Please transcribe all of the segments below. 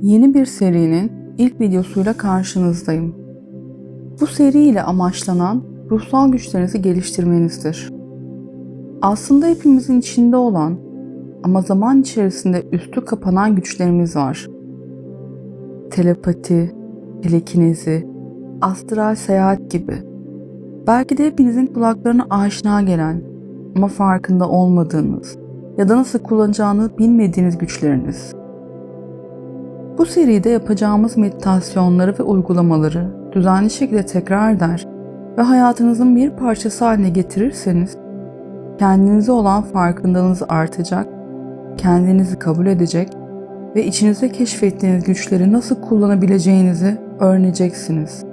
Yeni bir serinin ilk videosuyla karşınızdayım. Bu seri ile amaçlanan ruhsal güçlerinizi geliştirmenizdir. Aslında hepimizin içinde olan ama zaman içerisinde üstü kapanan güçlerimiz var. Telepati, telekinezi, astral seyahat gibi. Belki de hepinizin kulaklarına aşina gelen ama farkında olmadığınız ya da nasıl kullanacağını bilmediğiniz güçleriniz. Bu seride yapacağımız meditasyonları ve uygulamaları düzenli şekilde tekrar eder ve hayatınızın bir parçası haline getirirseniz, kendinize olan farkındalığınız artacak, kendinizi kabul edecek ve içinizde keşfettiğiniz güçleri nasıl kullanabileceğinizi öğreneceksiniz.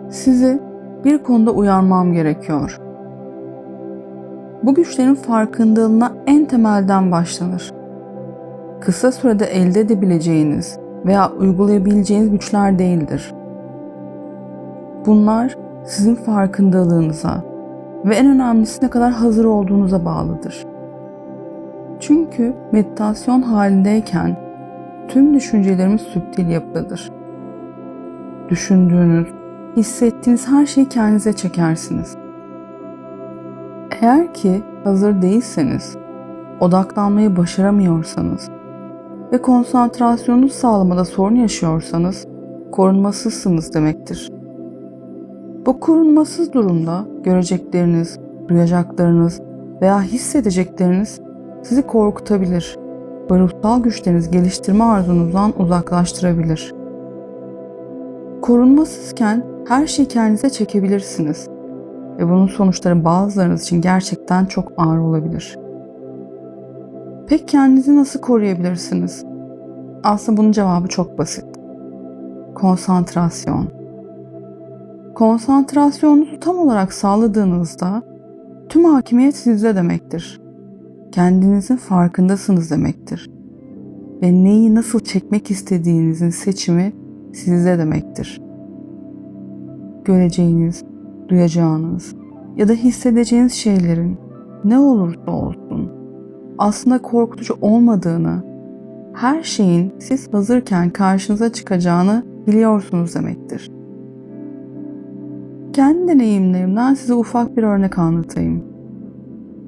Sizi bir konuda uyarmam gerekiyor. Bu güçlerin farkındalığına en temelden başlanır. Kısa sürede elde edebileceğiniz veya uygulayabileceğiniz güçler değildir. Bunlar sizin farkındalığınıza ve en önemlisi ne kadar hazır olduğunuza bağlıdır. Çünkü meditasyon halindeyken tüm düşüncelerimiz süptil yapıdadır. Düşündüğünüz, hissettiğiniz her şeyi kendinize çekersiniz. Eğer ki hazır değilseniz, odaklanmayı başaramıyorsanız ve konsantrasyonunuzu sağlamada sorun yaşıyorsanız korunmasızsınız demektir. Bu korunmasız durumda görecekleriniz, duyacaklarınız veya hissedecekleriniz sizi korkutabilir ve ruhsal güçlerinizi geliştirme arzunuzdan uzaklaştırabilir. Korunmasızken her şeyi kendinize çekebilirsiniz ve bunun sonuçları bazılarınız için gerçekten çok ağır olabilir. Peki kendinizi nasıl koruyabilirsiniz? Aslında bunun cevabı çok basit. Konsantrasyon. Konsantrasyonunuzu tam olarak sağladığınızda tüm hakimiyet sizde demektir. Kendinizin farkındasınız demektir. Ve neyi nasıl çekmek istediğinizin seçimi sizde demektir. Göreceğiniz, duyacağınız ya da hissedeceğiniz şeylerin ne olursa olsun aslında korkutucu olmadığını, her şeyin siz hazırken karşınıza çıkacağını biliyorsunuz demektir. Kendi deneyimlerimden size ufak bir örnek anlatayım.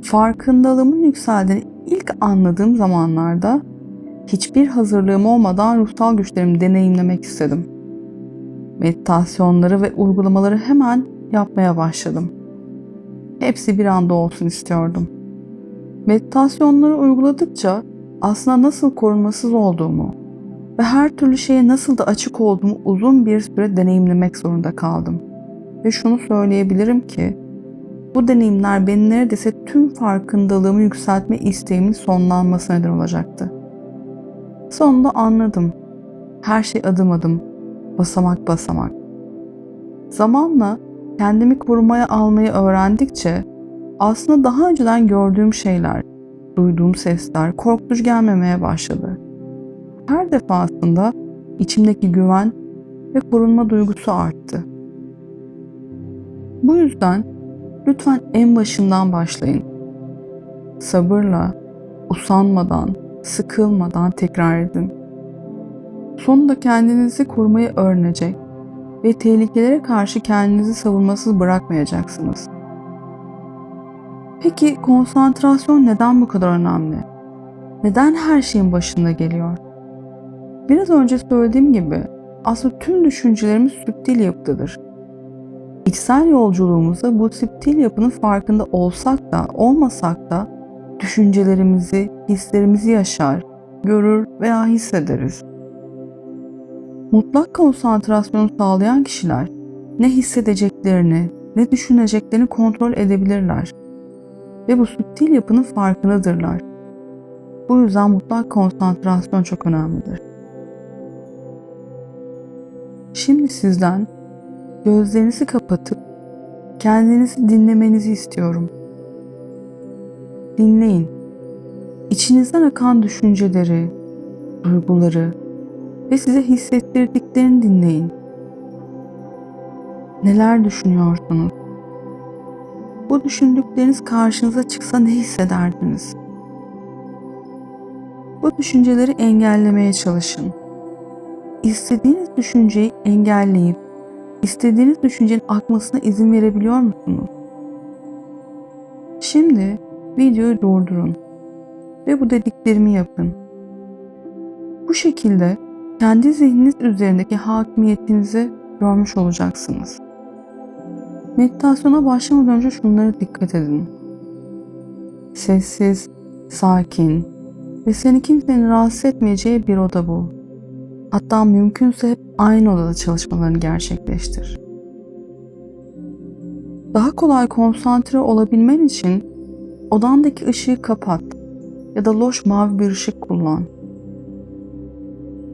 Farkındalığımın yükseldiğini ilk anladığım zamanlarda hiçbir hazırlığım olmadan ruhsal güçlerimi deneyimlemek istedim. Meditasyonları ve uygulamaları hemen yapmaya başladım. Hepsi bir anda olsun istiyordum. Meditasyonları uyguladıkça aslında nasıl korunmasız olduğumu ve her türlü şeye nasıl da açık olduğumu uzun bir süre deneyimlemek zorunda kaldım. Ve şunu söyleyebilirim ki bu deneyimler benim neredeyse tüm farkındalığımı yükseltme isteğimin sonlanmasına neden olacaktı. Sonunda anladım. Her şey adım adım, basamak basamak. Zamanla kendimi korumaya almayı öğrendikçe aslında daha önceden gördüğüm şeyler, duyduğum sesler korkutucu gelmemeye başladı. Her defasında içimdeki güven ve korunma duygusu arttı. Bu yüzden lütfen en başından başlayın. Sabırla, usanmadan, sıkılmadan tekrar edin. Sonunda kendinizi korumayı öğrenecek ve tehlikelere karşı kendinizi savunmasız bırakmayacaksınız. Peki konsantrasyon neden bu kadar önemli? Neden her şeyin başında geliyor? Biraz önce söylediğim gibi aslında tüm düşüncelerimiz süptil yapıdadır. İçsel yolculuğumuzda bu süptil yapının farkında olsak da olmasak da düşüncelerimizi, hislerimizi yaşar, görür veya hissederiz. Mutlak konsantrasyonu sağlayan kişiler ne hissedeceklerini ne düşüneceklerini kontrol edebilirler ve bu süptil yapının farkındadırlar. Bu yüzden mutlak konsantrasyon çok önemlidir. Şimdi sizden gözlerinizi kapatıp kendinizi dinlemenizi istiyorum. Dinleyin. İçinizden akan düşünceleri, duyguları ve size hissettirdiklerini dinleyin. Neler düşünüyorsunuz? Bu düşündükleriniz karşınıza çıksa ne hissederdiniz? Bu düşünceleri engellemeye çalışın. İstediğiniz düşünceyi engelleyip istediğiniz düşüncenin akmasına izin verebiliyor musunuz? Şimdi videoyu durdurun ve bu dediklerimi yapın. Bu şekilde kendi zihniniz üzerindeki hakimiyetinizi görmüş olacaksınız. Meditasyona başlamadan önce şunlara dikkat edin. Sessiz, sakin ve seni kimsenin rahatsız etmeyeceği bir oda bul. Hatta mümkünse hep aynı odada çalışmalarını gerçekleştir. Daha kolay konsantre olabilmen için odandaki ışığı kapat ya da loş mavi bir ışık kullan.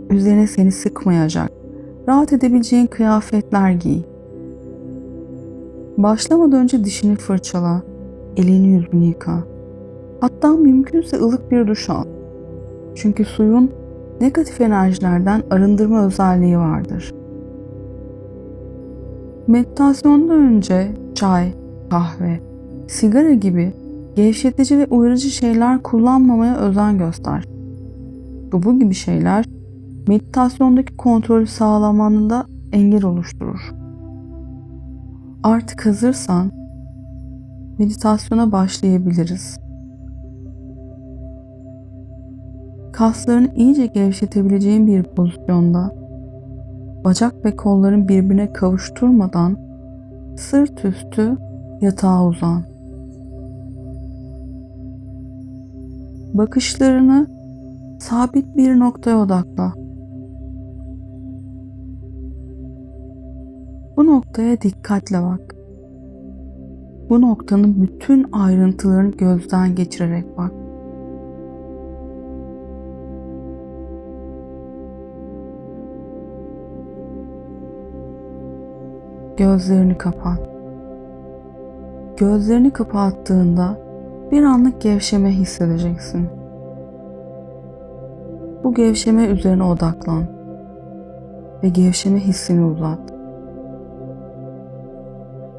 Üzerine seni sıkmayacak, rahat edebileceğin kıyafetler giy. Başlamadan önce dişini fırçala, elini yüzünü yıka. Hatta mümkünse ılık bir duş al. Çünkü suyun negatif enerjilerden arındırma özelliği vardır. Meditasyondan önce çay, kahve, sigara gibi gevşetici ve uyarıcı şeyler kullanmamaya özen göster. Bu gibi şeyler meditasyondaki kontrolü sağlamanda engel oluşturur. Artık hazırsan meditasyona başlayabiliriz. Kaslarını iyice gevşetebileceğin bir pozisyonda, bacak ve kolların birbirine kavuşturmadan sırt üstü yatağa uzan. Bakışlarını sabit bir noktaya odakla. Bu noktaya dikkatle bak. Bu noktanın bütün ayrıntılarını gözden geçirerek bak. Gözlerini kapat. Gözlerini kapattığında bir anlık gevşeme hissedeceksin. Bu gevşeme üzerine odaklan ve gevşeme hissini uzat.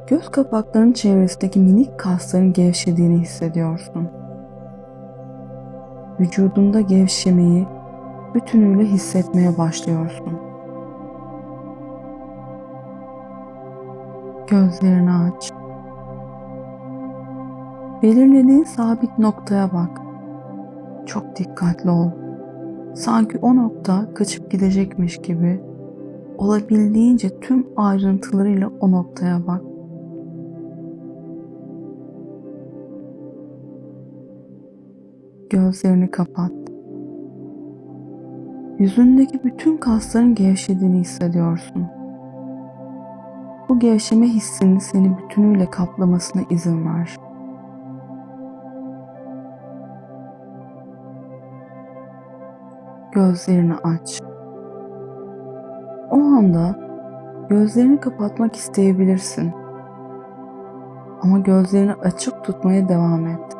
Göz kapaklarının çevresindeki minik kasların gevşediğini hissediyorsun. Vücudunda gevşemeyi bütünüyle hissetmeye başlıyorsun. Gözlerini aç. Belirlediğin sabit noktaya bak. Çok dikkatli ol. Sanki o nokta kaçıp gidecekmiş gibi olabildiğince tüm ayrıntılarıyla o noktaya bak. Gözlerini kapat. Yüzündeki bütün kasların gevşediğini hissediyorsun. Bu gevşeme hissinin seni bütünüyle kaplamasına izin ver. Gözlerini aç. O anda gözlerini kapatmak isteyebilirsin. Ama gözlerini açık tutmaya devam et.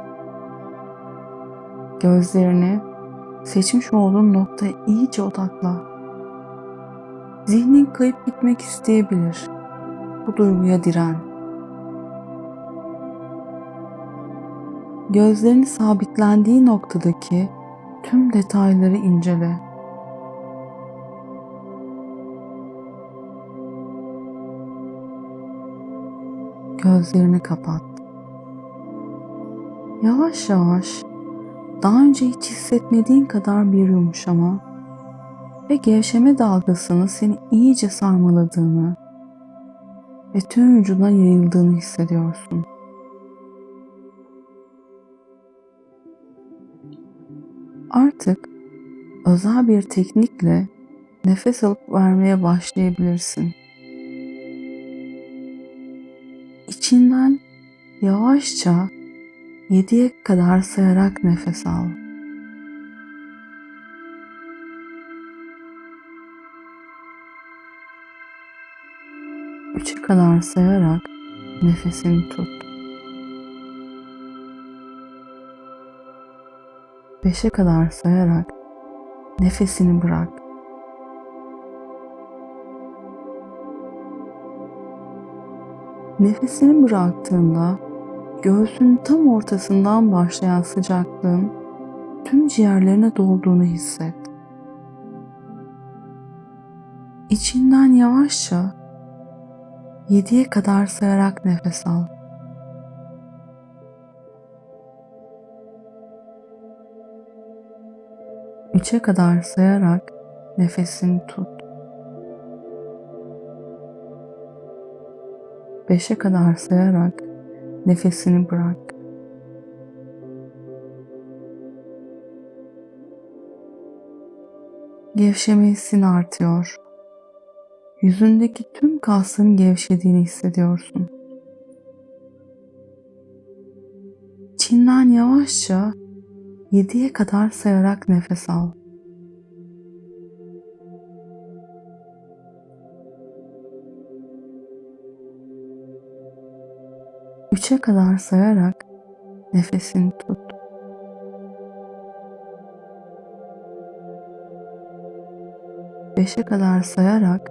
Gözlerini seçmiş olduğun noktaya iyice odakla. Zihnin kayıp gitmek isteyebilir. Bu duyguya diren. Gözlerini sabitlendiği noktadaki tüm detayları incele. Gözlerini kapat. Yavaş yavaş, daha önce hiç hissetmediğin kadar bir yumuşama ve gevşeme dalgasının seni iyice sarmaladığını ve tüm vücuduna yayıldığını hissediyorsun. Artık özel bir teknikle nefes alıp vermeye başlayabilirsin. İçinden yavaşça 7'ye kadar sayarak nefes al. 3'e kadar sayarak nefesini tut. 5'e kadar sayarak nefesini bırak. Nefesini bıraktığında göğsünün tam ortasından başlayan sıcaklığın tüm ciğerlerine dolduğunu hisset. İçinden yavaşça 7'ye kadar sayarak nefes al. Üçe kadar sayarak nefesini tut. 5'e kadar sayarak nefesini bırak. Gevşeme hissin artıyor. Yüzündeki tüm kasların gevşediğini hissediyorsun. İçinden yavaşça 7'ye kadar sayarak nefes al. Üçe kadar sayarak nefesini tut. 5'e kadar sayarak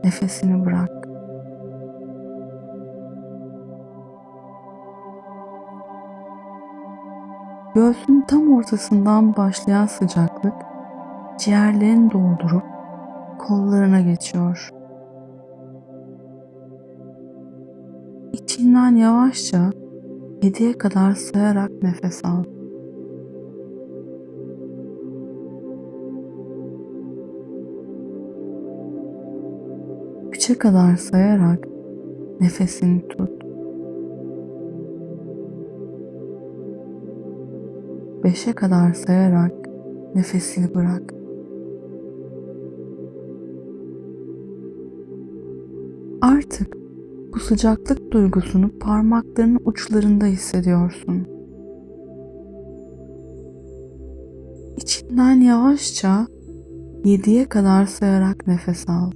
nefesini bırak. Göğsün tam ortasından başlayan sıcaklık ciğerlerini doldurup kollarına geçiyor. İçinden yavaşça 7'ye kadar sayarak nefes al. Üçe kadar sayarak nefesini tut. 5'e kadar sayarak nefesini bırak. Artık bu sıcaklık duygusunu parmaklarının uçlarında hissediyorsun. İçinden yavaşça 7'ye kadar sayarak nefes al.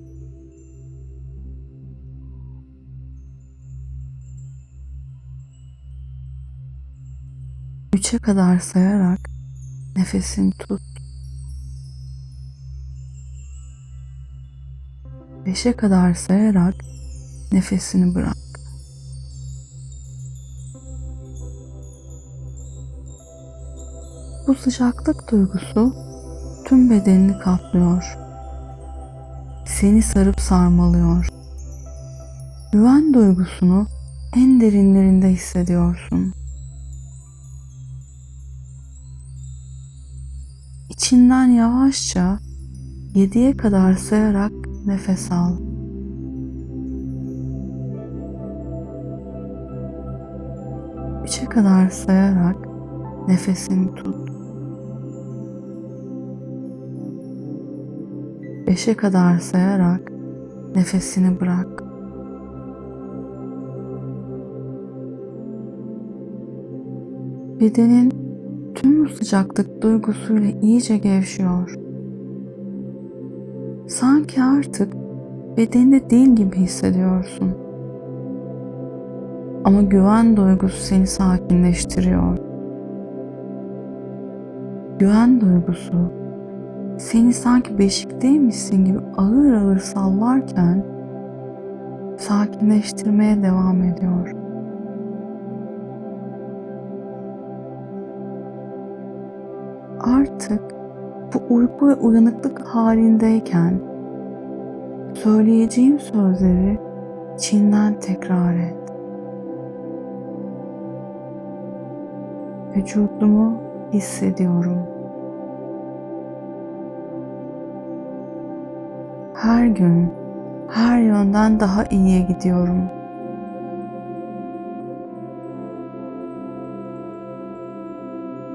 Üçe kadar sayarak nefesini tut. 5'e kadar sayarak nefesini bırak. Bu sıcaklık duygusu tüm bedenini kaplıyor. Seni sarıp sarmalıyor. Güven duygusunu en derinlerinde hissediyorsun. İçinden yavaşça 7'ye kadar sayarak nefes al. Üçe kadar sayarak nefesini tut. 5'e kadar sayarak nefesini bırak. Bedenin tüm bu sıcaklık duygusuyla iyice gevşiyor. Sanki artık bedeninde değil gibi hissediyorsun. Ama güven duygusu seni sakinleştiriyor. Güven duygusu seni sanki beşikteymişsin gibi ağır ağır sallarken sakinleştirmeye devam ediyor. Artık bu uyku ve uyanıklık halindeyken söyleyeceğim sözleri içinden tekrar et. Vücudumu hissediyorum. Her gün, her yönden daha iyiye gidiyorum.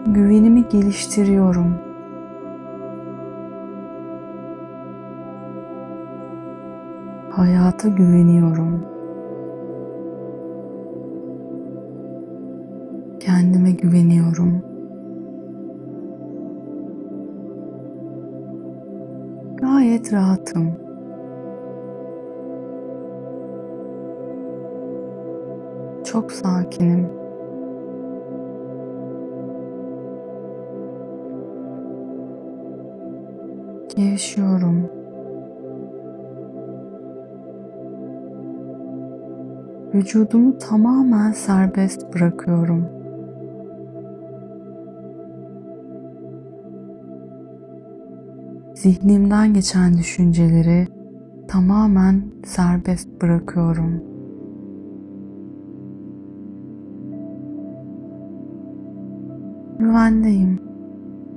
Güvenimi geliştiriyorum. Hayata güveniyorum. Kendime güveniyorum. Gayet rahatım. Çok sakinim. Gevşiyorum. Vücudumu tamamen serbest bırakıyorum. Zihnimden geçen düşünceleri tamamen serbest bırakıyorum. Güvendeyim.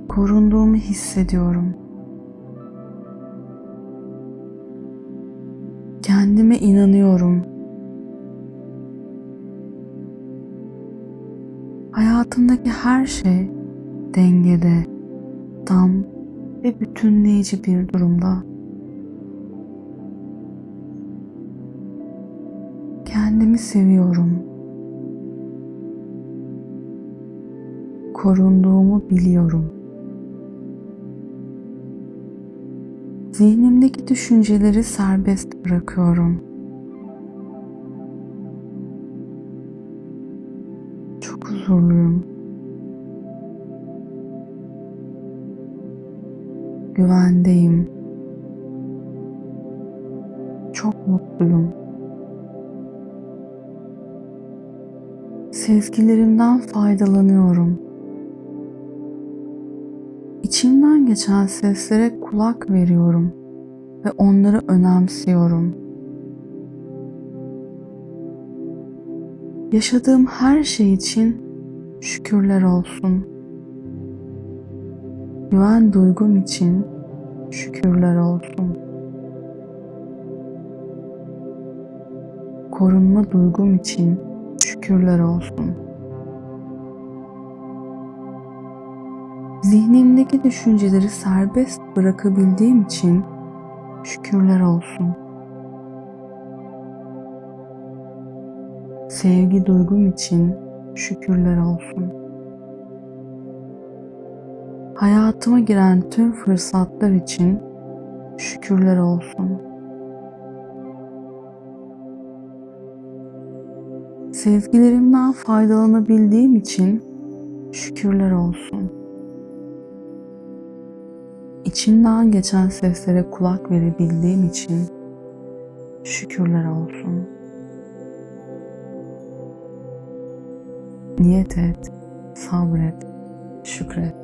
Korunduğumu hissediyorum. Kendime inanıyorum. Hayatımdaki her şey dengede, tam ve bütünleyici bir durumda. Kendimi seviyorum. Korunduğumu biliyorum. Zihnimdeki düşünceleri serbest bırakıyorum. Çok huzurluyum. Güvendeyim. Çok mutluyum. Sezgilerimden faydalanıyorum. İçimden geçen seslere kulak veriyorum ve onları önemsiyorum. Yaşadığım her şey için şükürler olsun. Güven duygum için şükürler olsun. Korunma duygum için şükürler olsun. Zihnimdeki düşünceleri serbest bırakabildiğim için şükürler olsun. Sevgi duygum için şükürler olsun. Hayatıma giren tüm fırsatlar için şükürler olsun. Sezgilerimden faydalanabildiğim için şükürler olsun. İçimden geçen seslere kulak verebildiğim için şükürler olsun. Niyet et, sabret, şükret.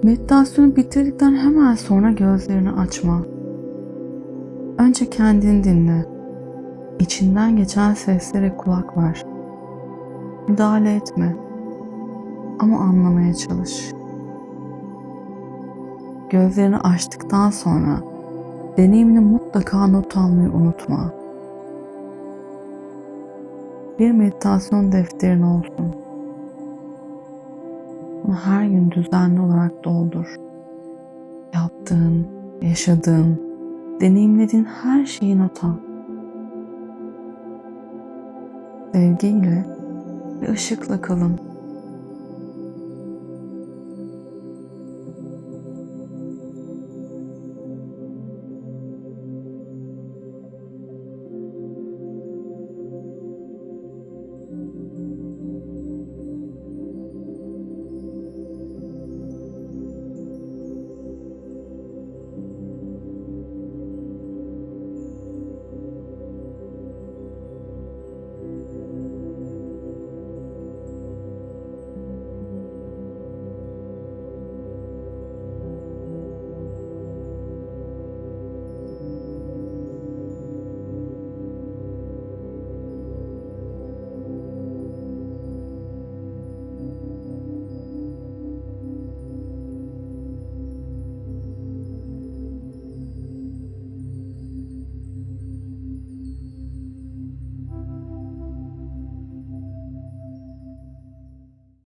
Meditasyonu bitirdikten hemen sonra gözlerini açma. Önce kendini dinle. İçinden geçen seslere kulak ver. Müdahale etme. Ama anlamaya çalış. Gözlerini açtıktan sonra deneyimini mutlaka not almayı unutma. Bir meditasyon defterin olsun. Bunu her gün düzenli olarak doldur. Yaptığın, yaşadığın, deneyimlediğin her şeyi not al. Sevgiyle ve ışıkla kalın.